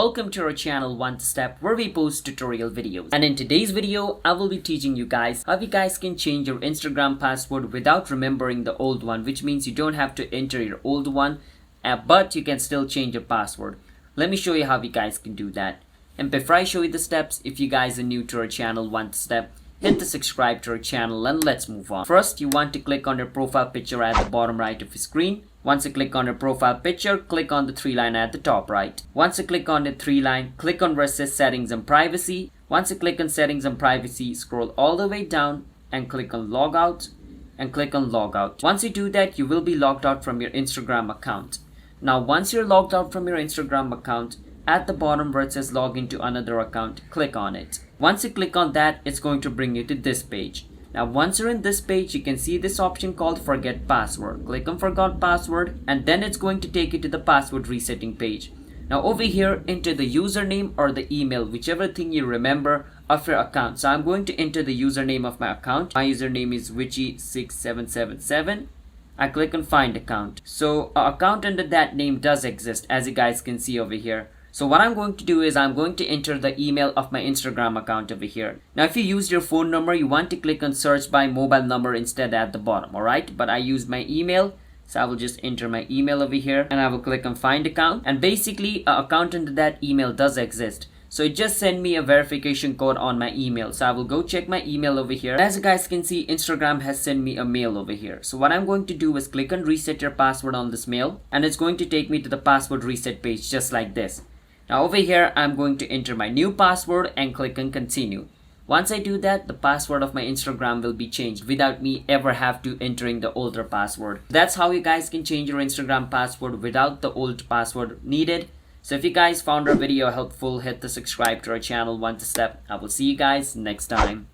welcome to our channel One Step, where we post tutorial videos. And in today's video, I will be teaching you guys how you guys can change your Instagram password without remembering the old one, which means you don't have to enter your old one, but you can still change your password. Let me show you how you guys can do that. And before I show you the steps, if you guys are new to our channel One Step, hit the subscribe to our channel and let's move on. First, you want to click on your profile picture at the bottom right of your screen. Once you click on your profile picture, click on the three line at the top right. Once you click on the three line, click on where it says settings and privacy. Once you click on settings and privacy, scroll all the way down and click on logout and click on logout. Once you do that, you will be logged out from your Instagram account. Now, once you're logged out from your Instagram account, at the bottom where it says log into another account, click on it. Once you click on that, it's going to bring you to this page. Now, once you're in this page, you can see this option called forget password. Click on forgot password and then it's going to take you to the password resetting page. Now over here, enter the username or the email, whichever thing you remember of your account. So I'm going to enter the username of my account. My username is witchy6777. I click on find account. So an account under that name does exist, as you guys can see over here. So what I'm going to do is I'm going to enter the email of my Instagram account over here. Now if you use your phone number, you want to click on search by mobile number instead at the bottom, alright? But I use my email, so I will just enter my email over here and I will click on find account. And basically an account under that email does exist. So it just sent me a verification code on my email. So I will go check my email over here. As you guys can see, Instagram has sent me a mail over here. So what I'm going to do is click on reset your password on this mail and it's going to take me to the password reset page just like this. Now over here, I'm going to enter my new password and click on continue. Once I do that, the password of my Instagram will be changed without me ever have to entering the older password. That's how you guys can change your Instagram password without the old password needed. So if you guys found our video helpful, hit the subscribe to our channel One Step. I will see you guys next time.